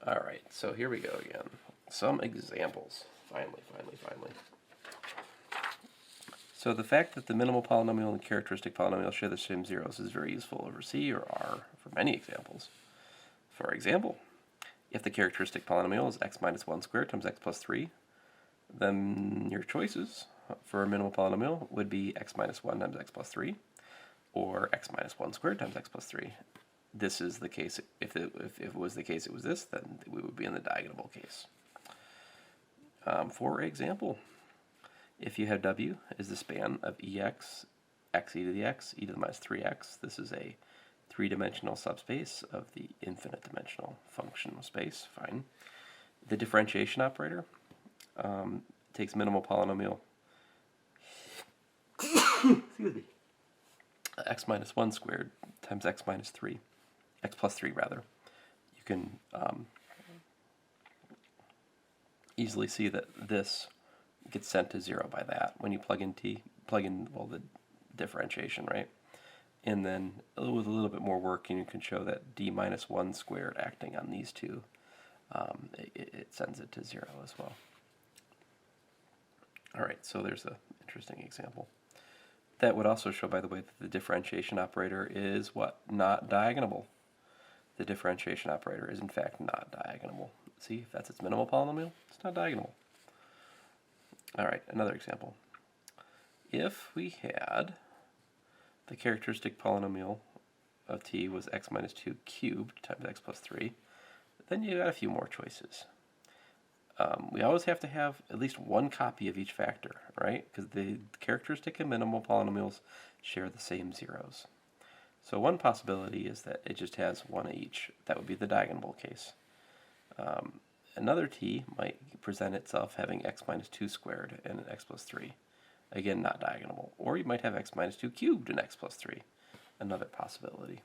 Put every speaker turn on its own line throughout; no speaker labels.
All right, so here we go again. Some examples. Finally. So the fact that the minimal polynomial and characteristic polynomial share the same zeros is very useful over C or R for many examples. For example, if the characteristic polynomial is x minus 1 squared times x plus 3, then your choices for a minimal polynomial would be x minus 1 times x plus 3, or x minus 1 squared times x plus 3. This is the case. If it was the case it was this, then we would be in the diagonal case. For example, if you have W is the span of Ex, x e to the x, e to the minus 3x, this is a three-dimensional subspace of the infinite dimensional function space, fine. The differentiation operator takes minimal polynomial excuse me, x minus 1 squared times x minus 3, x plus 3 rather. You can easily see that this gets sent to 0 by that when you plug in the differentiation, right? And then with a little bit more work, you can show that d minus 1 squared acting on these two, it sends it to 0 as well. All right, so there's an interesting example. That would also show, by the way, that the differentiation operator is what? Not diagonable. The differentiation operator is in fact not diagonable. See, if that's its minimal polynomial, it's not diagonable. All right, another example. If we had the characteristic polynomial of t was x minus 2 cubed times x plus 3, then you got a few more choices. We always have to have at least one copy of each factor, right? Because the characteristic and minimal polynomials share the same zeros. So one possibility is that it just has one of each. That would be the diagonal case. Another t might present itself having x minus 2 squared and an x plus 3. Again, not diagonal. Or you might have x minus 2 cubed and x plus 3. Another possibility.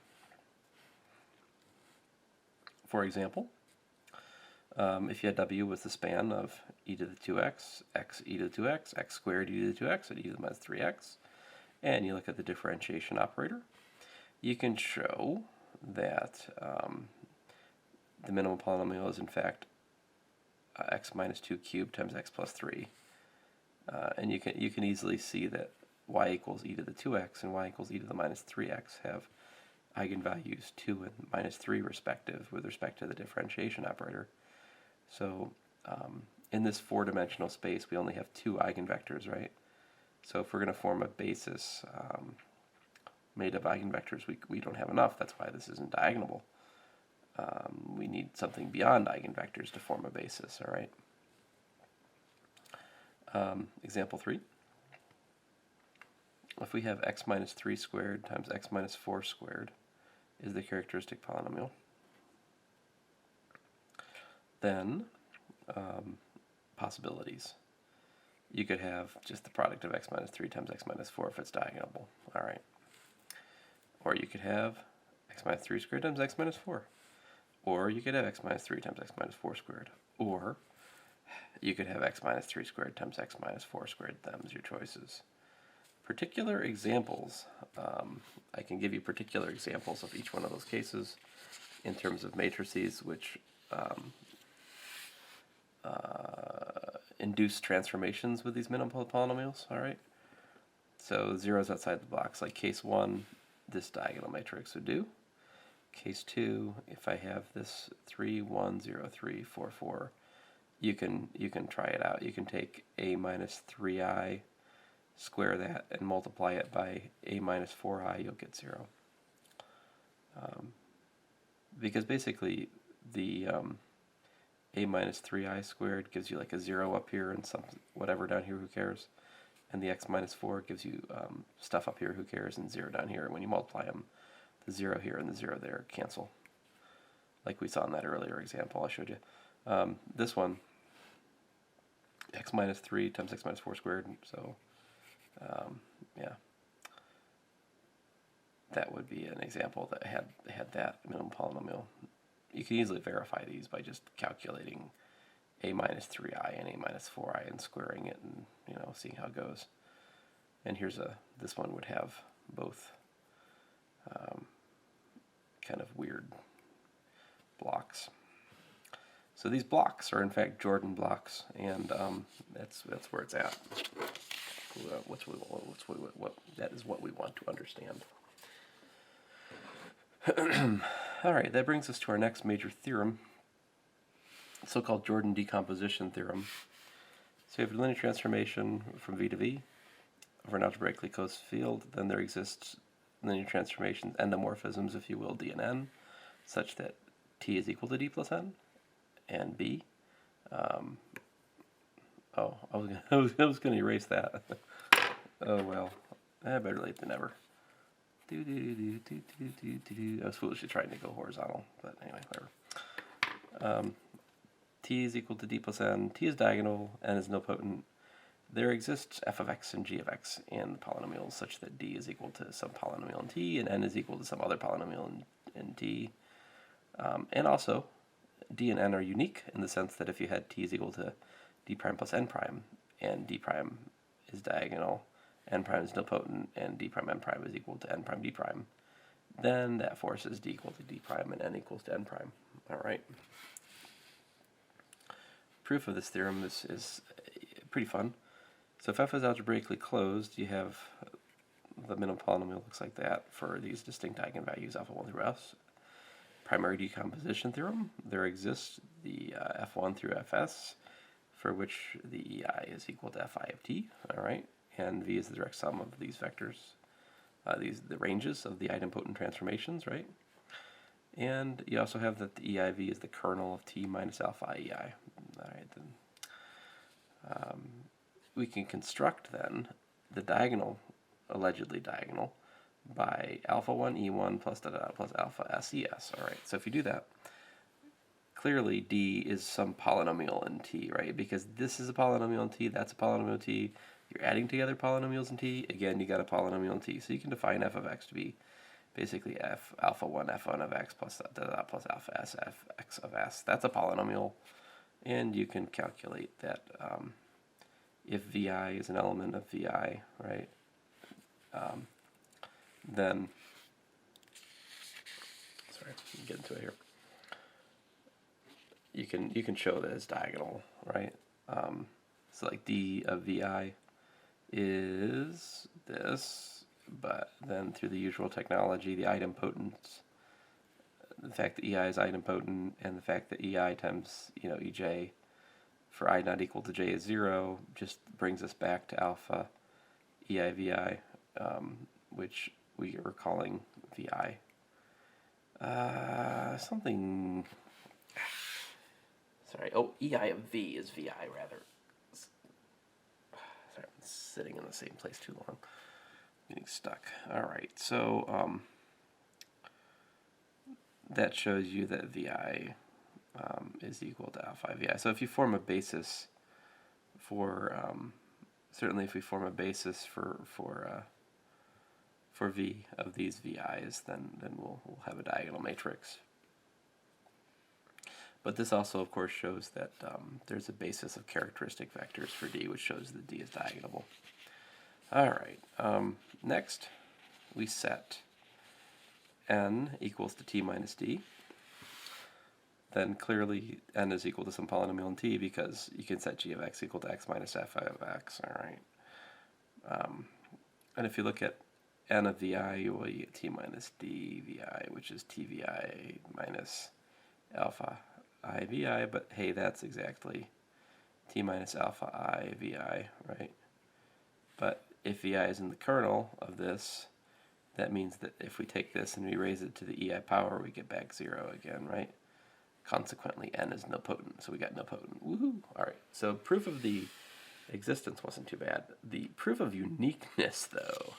For example, if you had w was the span of e to the 2x, x e to the 2x, x squared e to the 2x, and e to the minus 3x, and you look at the differentiation operator, you can show that the minimal polynomial is in fact x minus 2 cubed times x plus 3. And you can easily see that y equals e to the 2x and y equals e to the minus 3x have eigenvalues 2 and minus 3 respective with respect to the differentiation operator. So in this four-dimensional space, we only have two eigenvectors, right? So if we're going to form a basis made of eigenvectors, we don't have enough. That's why this isn't diagonal. We need something beyond eigenvectors to form a basis, all right? Example 3. If we have x minus 3 squared times x minus 4 squared is the characteristic polynomial, then possibilities. You could have just the product of x minus 3 times x minus 4 if it's diagonal, all right? Or you could have x minus 3 squared times x minus 4. Or you could have x minus 3 times x minus 4 squared. Or you could have x minus 3 squared times x minus 4 squared. Them's your choices. Particular examples, I can give you particular examples of each one of those cases in terms of matrices which induce transformations with these minimal polynomials, all right? So zeros outside the box, like case 1, this diagonal matrix would do. Case 2, if I have this 3, 1, 0, 3, 4, 4, you can try it out. You can take a minus 3i, square that, and multiply it by a minus 4i, you'll get 0. Because basically the a minus 3i squared gives you like a 0 up here and some whatever down here, who cares? And the x minus 4 gives you stuff up here, who cares, and 0 down here. When you multiply them, the 0 here and the 0 there cancel, like we saw in that earlier example I showed you. This one, x minus 3 times x minus 4 squared, so yeah, that would be an example that had that minimum polynomial. You can easily verify these by just calculating a minus 3i and a minus 4i and squaring it and seeing how it goes. And here's this one would have both kind of weird blocks. So these blocks are in fact Jordan blocks, and that's where it's at. That is what we want to understand. All right, that brings us to our next major theorem, the so-called Jordan Decomposition Theorem. So you have a linear transformation from V to V over an algebraically closed field. Then there exists linear transformations, endomorphisms, if you will, D and N, such that T is equal to D plus N, and B. Oh, I was going to erase that. Oh well, better late than never. I was foolishly trying to go horizontal, but anyway, whatever. T is equal to D plus N. T is diagonal, N is nilpotent. There exists f of x and g of x in polynomials such that D is equal to some polynomial in T, and N is equal to some other polynomial in T. And also, D and N are unique in the sense that if you had T is equal to D prime plus N prime, and D prime is diagonal, N prime is nilpotent, and D prime N prime is equal to N prime D prime, then that forces D equal to D prime and N equals to N prime. All right. Proof of this theorem is pretty fun. So if f is algebraically closed, you have the minimum polynomial looks like that for these distinct eigenvalues alpha 1 through s. Primary decomposition theorem, there exists the f1 through fs, for which the ei is equal to fi of t, all right, and v is the direct sum of these vectors, the ranges of the idempotent transformations, right? And you also have that the eiv is the kernel of t minus alpha ei. All right, then we can construct then the diagonal, allegedly diagonal, by alpha 1 e1 plus da da plus alpha ses. All right, so if you do that, clearly D is some polynomial in T, right? Because this is a polynomial in T, that's a polynomial in T. You're adding together polynomials in T. Again, you got a polynomial in T. So you can define f of x to be basically alpha 1 f1 of x plus da da plus alpha s f x of s. That's a polynomial, and you can calculate that if vi is an element of vi, right? Then, sorry, I'm getting to it here. You can show that it's diagonal, right? So like d of vi is this, but then through the usual technology, the idempotence, the fact that ei is idempotent, and the fact that ei times ej for I not equal to j is 0 just brings us back to alpha eivi, which we are calling vi. Something. Sorry. Oh, ei of v is vi rather. Sorry, I'm sitting in the same place too long. Getting stuck. All right. So that shows you that vi is equal to alpha vi. So if you form a basis for certainly if we form a basis for v of these vi's, then we'll have a diagonal matrix. But this also, of course, shows that there's a basis of characteristic vectors for D, which shows that D is diagonal. All right. Next, we set n equals to t minus d. Then clearly n is equal to some polynomial in t because you can set g of x equal to x minus f of x. All right. And if you look at n of vi, you will get t minus d vi, which is t vi minus alpha I vi, but hey, that's exactly t minus alpha I vi, right? But if vi is in the kernel of this, that means that if we take this and we raise it to the ei power, we get back 0 again, right? Consequently, n is nilpotent, so we got nilpotent. Woohoo! All right, so proof of the existence wasn't too bad. The proof of uniqueness, though.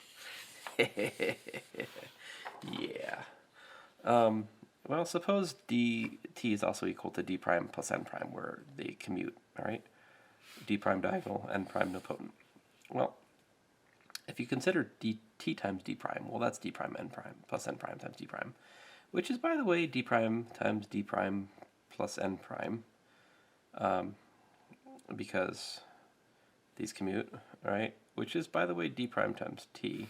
Yeah. Well, suppose dt is also equal to d prime plus n prime, where they commute, all right? D prime diagonal, n prime nilpotent. Well, if you consider dt times d prime, well, that's d prime n prime plus n prime times d prime, which is, by the way, d prime times d prime plus n prime, because these commute, right? Which is, by the way, d prime times t.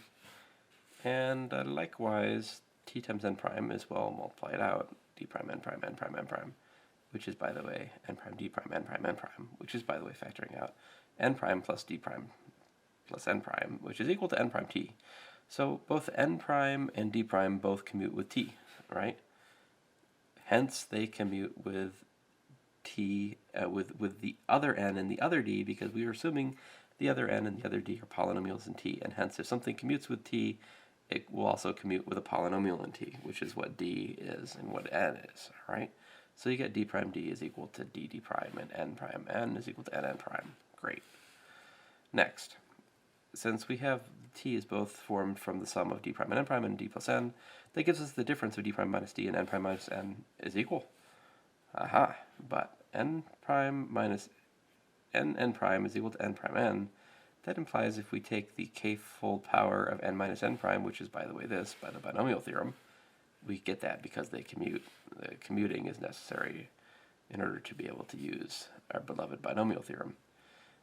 And likewise, t times n prime is well multiplied out, d prime n prime n prime n prime, which is, by the way, n prime, d prime, n prime, n prime, which is, by the way, factoring out n prime plus d prime plus n prime, which is equal to n prime t. So both n prime and d prime both commute with t, right? Hence, they commute with t, with the other n and the other d, because we are assuming the other n and the other d are polynomials in t, and hence if something commutes with t, it will also commute with a polynomial in t, which is what d is and what n is, right? So you get d prime d is equal to d d prime, and n prime n is equal to n n prime. Great. Next, since we have t is both formed from the sum of d prime and n prime and d plus n, that gives us the difference of d prime minus d and n prime minus n is equal. Aha, but n prime minus n prime is equal to n prime n. That implies if we take the k-fold power of n minus n prime, which is, by the way, this, by the binomial theorem, we get that because they commute. The commuting is necessary in order to be able to use our beloved binomial theorem.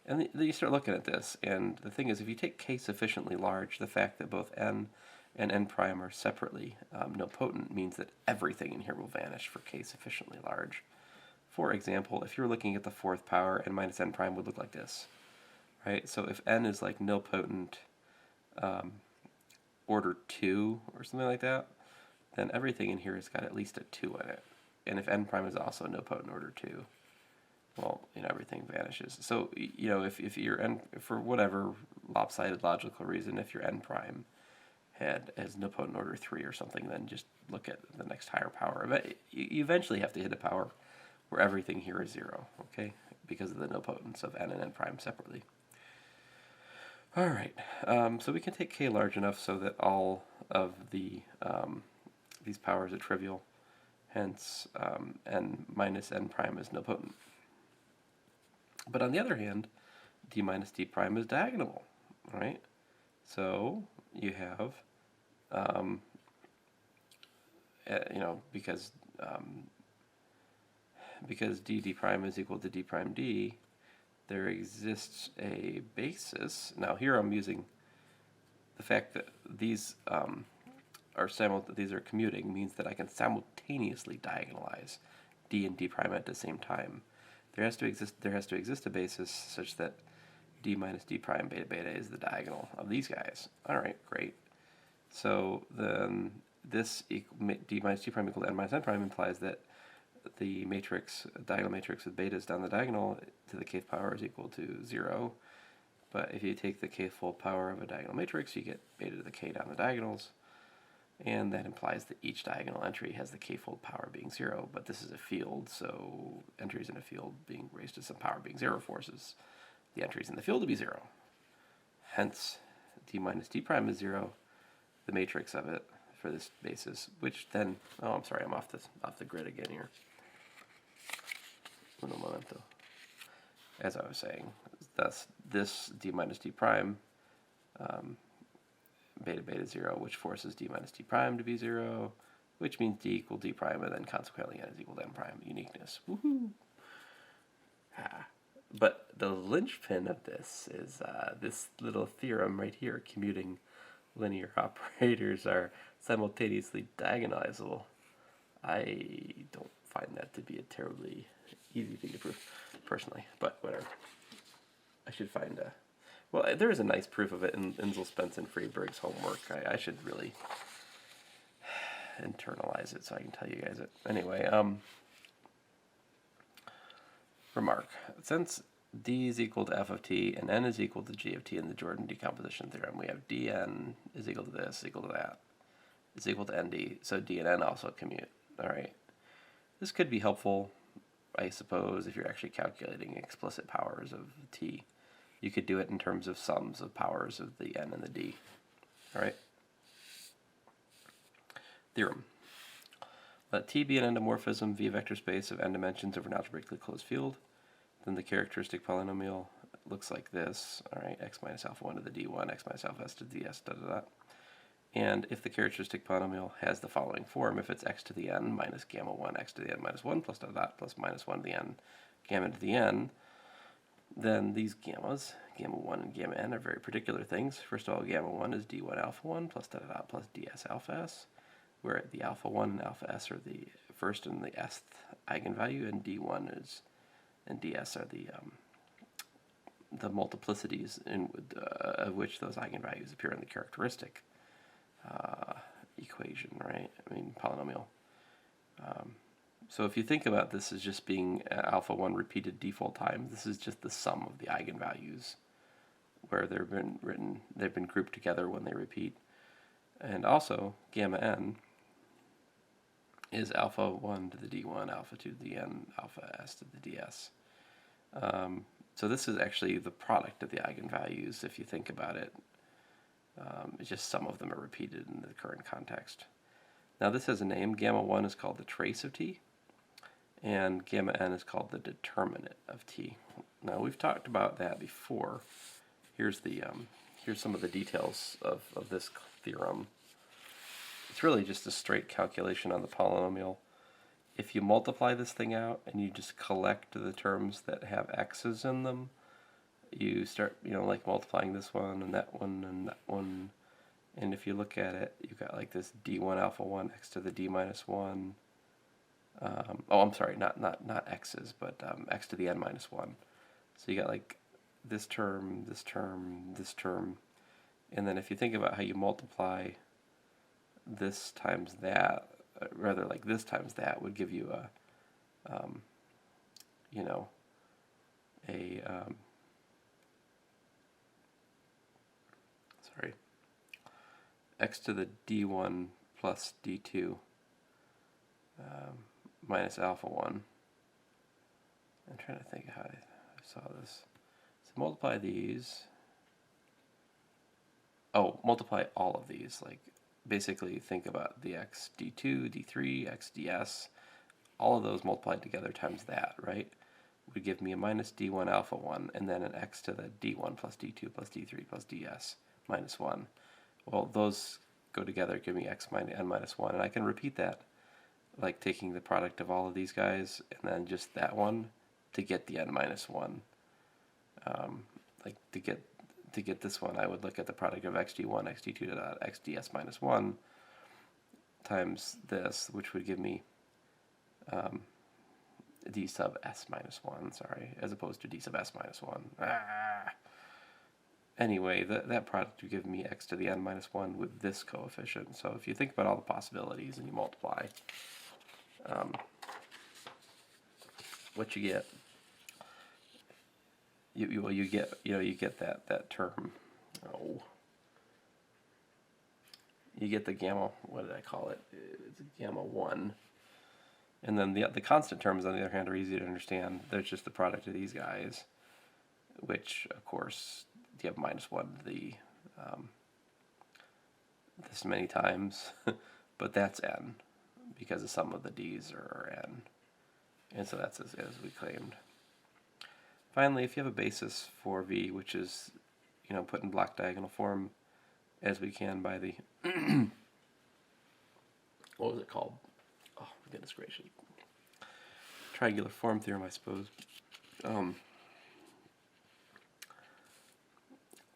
And then you start looking at this, and the thing is, if you take k sufficiently large, the fact that both n and n prime are separately nilpotent means that everything in here will vanish for k sufficiently large. For example, if you're looking at the fourth power, n minus n prime would look like this, right? So if n is like nilpotent order 2 or something like that, then everything in here has got at least a 2 in it. And if n prime is also nilpotent order 2, well, everything vanishes. So, if your n, for whatever lopsided logical reason, if your n prime has nilpotent order 3 or something, then just look at the next higher power. But you eventually have to hit a power where everything here is 0, okay? Because of the nilpotence of n and n prime separately. All right, so we can take k large enough so that all of these powers are trivial. Hence, n minus n prime is nilpotent. But on the other hand, d minus d prime is diagonal, right? So you have, because d prime is equal to d prime d, there exists a basis. Now here I'm using the fact that these are commuting means that I can simultaneously diagonalize d and d prime at the same time. There has to exist a basis such that d minus d prime beta beta is the diagonal of these guys. All right, great. So then this d minus d prime equal to n minus n prime implies that the diagonal matrix with betas down the diagonal to the kth power is equal to 0. But if you take the k-fold power of a diagonal matrix, you get beta to the k down the diagonals. And that implies that each diagonal entry has the k-fold power being 0, but this is a field, so entries in a field being raised to some power being 0 forces the entries in the field to be 0. Hence, d minus d prime is 0, the matrix of it for this basis, which then, oh, I'm sorry, I'm off the grid again here. Uno momento. As I was saying, thus this d minus d prime beta beta 0, which forces d minus d prime to be 0, which means d equal d prime, and then consequently n is equal to n prime. Uniqueness. Woohoo! But the linchpin of this is this little theorem right here. Commuting linear operators are simultaneously diagonalizable. I don't find that to be a terribly easy thing to prove, personally, but whatever. I should find a... Well, there is a nice proof of it in Inzel, Spence, and Friedberg's homework. I should really internalize it so I can tell you guys it. Anyway, remark. Since d is equal to f of t and n is equal to g of t in the Jordan decomposition theorem, we have dn is equal to this, equal to that, is equal to nd, so d and n also commute. All right. This could be helpful, I suppose, if you're actually calculating explicit powers of t. You could do it in terms of sums of powers of the n and the d. All right? Theorem. Let T be an endomorphism via vector space of n dimensions over an algebraically closed field. Then the characteristic polynomial looks like this. All right, x minus alpha 1 to the d1, x minus alpha s to the ds, da da da. And if the characteristic polynomial has the following form, if it's x to the n minus gamma 1 x to the n minus 1 plus da da da plus minus 1 to the n gamma to the n, then these gammas, gamma 1 and gamma n, are very particular things. First of all, gamma 1 is d1 alpha 1 plus da da da plus ds alpha s, where the alpha 1 and alpha s are the first and the sth eigenvalue, and d1 is, and ds are the multiplicities of which those eigenvalues appear in the characteristic equation, right? I mean, polynomial. So if you think about this as just being alpha 1 repeated d-fold times, this is just the sum of the eigenvalues where they've been grouped together when they repeat. And also, gamma n is alpha 1 to the d1, alpha 2 to the n, alpha s to the ds. So this is actually the product of the eigenvalues, if you think about it. It's just some of them are repeated in the current context. Now this has a name. Gamma 1 is called the trace of t, and gamma n is called the determinant of t. Now we've talked about that before. Here's some of the details of this theorem. It's really just a straight calculation on the polynomial. If you multiply this thing out and you just collect the terms that have x's in them, you start, like multiplying this one and that one and that one. And if you look at it, you've got like this d1 alpha 1 x to the d minus 1. Oh, I'm sorry, not x's, but x to the n minus 1. So you got like this term, this term, this term. And then if you think about how you multiply this times that, rather like this times that would give you a, x to the d1 plus d2 minus alpha 1. I'm trying to think how I saw this. So multiply these. Oh, multiply all of these. Like basically think about the x d2, d3, x ds. All of those multiplied together times that, right? Would give me a minus d1 alpha 1 and then an x to the d1 plus d2 plus d3 plus ds minus 1. Well, those go together, give me x minus n minus 1, and I can repeat that, like taking the product of all of these guys and then just that one to get the n minus 1. Like to get this one, I would look at the product of xd1, xd2 dot xds minus 1 times this, which would give me d sub s minus 1, sorry, as opposed to d sub s minus 1. Anyway, that product would give me x to the n minus 1 with this coefficient. So if you think about all the possibilities and you multiply, what you get, you get that term. Oh, you get the gamma. What did I call it? It's gamma 1. And then the constant terms, on the other hand, are easy to understand. There's just the product of these guys, which of course you have minus 1 to the this many times, but that's n because the sum of the d's are n, and so that's as we claimed. Finally, if you have a basis for v, which is put in block diagonal form, as we can by the what was it called? Oh, goodness gracious! Triangular form theorem, I suppose.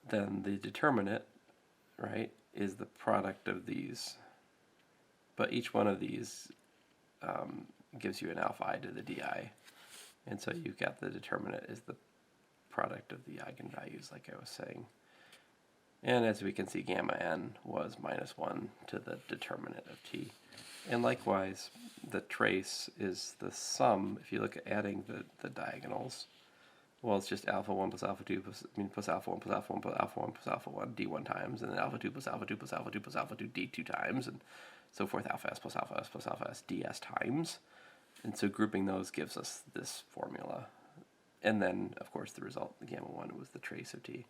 Then the determinant, right, is the product of these. But each one of these gives you an alpha I to the di. And so you've got the determinant is the product of the eigenvalues, like I was saying. And as we can see, gamma n was minus 1 to the determinant of t. And likewise, the trace is the sum, if you look at adding the diagonals. Well, it's just alpha 1 plus alpha 2 plus alpha 1 plus alpha 1 plus alpha 1 plus alpha 1 d1 times, and then alpha 2 plus alpha 2 plus alpha 2 plus alpha 2 d2 times, and so forth, alpha s plus alpha s plus alpha s ds times. And so grouping those gives us this formula. And then, of course, the result, the gamma 1, was the trace of t.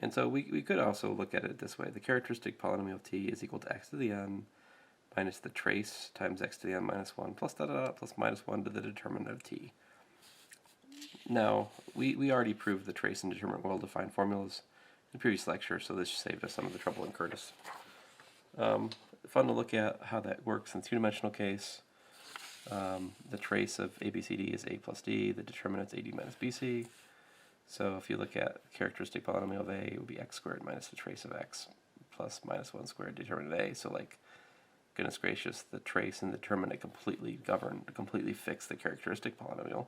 And so we could also look at it this way. The characteristic polynomial of t is equal to x to the n minus the trace times x to the n minus 1 plus plus minus 1 to the determinant of t. Now, we already proved the trace and determinant well-defined formulas in the previous lecture, so this saved us some of the trouble incurred us. Fun to look at how that works in the two-dimensional case. The trace of ABCD is a plus d, the determinant is ad minus bc. So if you look at characteristic polynomial of a, it would be x squared minus the trace of x plus minus 1 squared determinant a. So like goodness gracious, the trace and the determinant completely fix the characteristic polynomial.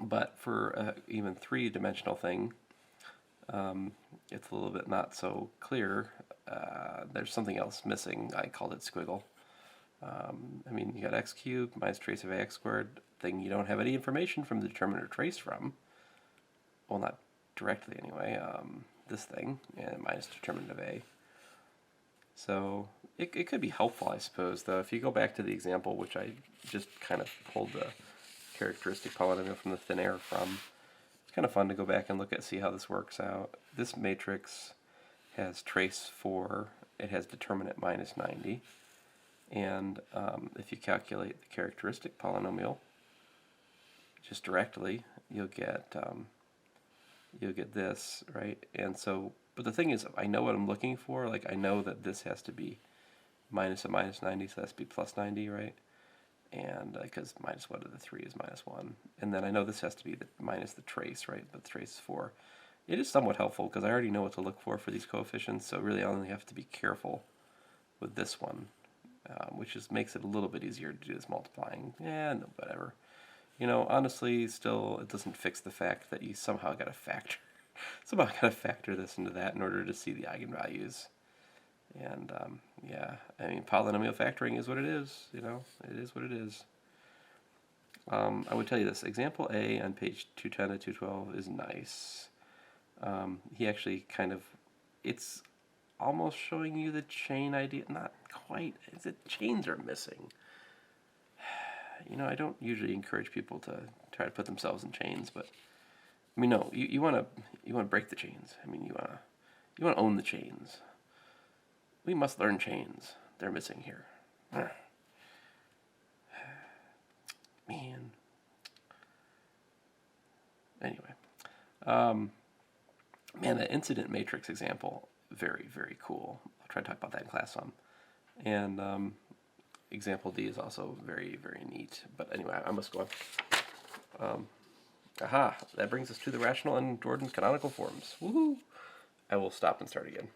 But for a even three-dimensional thing, it's a little bit not so clear. There's something else missing. I called it squiggle. I mean, you got x cubed minus trace of ax squared, thing you don't have any information from the determinant or trace from. Well, not directly anyway. This thing, and minus determinant of a. So it could be helpful, I suppose, though. If you go back to the example, which I just kind of pulled the characteristic polynomial from the thin air from, it's kind of fun to go back and look at, see how this works out. This matrix has trace 4, it has determinant minus 90, and if you calculate the characteristic polynomial just directly, you'll get this, right? And so, but the thing is, I know what I'm looking for. Like, I know that this has to be minus a minus 90, so that has to be plus 90, right? And because minus 1 to the 3 is minus 1. And then I know this has to be minus the trace, right? But the trace is 4. It is somewhat helpful because I already know what to look for these coefficients, so really I only have to be careful with this one, which just makes it a little bit easier to do this multiplying. Yeah, no, whatever. You know, honestly, still, it doesn't fix the fact that you somehow got to factor this into that in order to see the eigenvalues. And yeah, I mean, polynomial factoring is what it is. You know, it is what it is. I would tell you this. Example A on page 210 to 212 is nice. He actually kind of, it's almost showing you the chain idea. Not quite. The chains are missing. You know, I don't usually encourage people to try to put themselves in chains, but I mean, no, you want to break the chains. I mean, you want to own the chains. We must learn chains. They're missing here. Man. Anyway, man, the incident matrix example, very, very cool. I'll try to talk about that in class some. And example D is also very, very neat. But anyway, I must go on. Aha, that brings us to the rational and Jordan's canonical forms. Woohoo! I will stop and start again.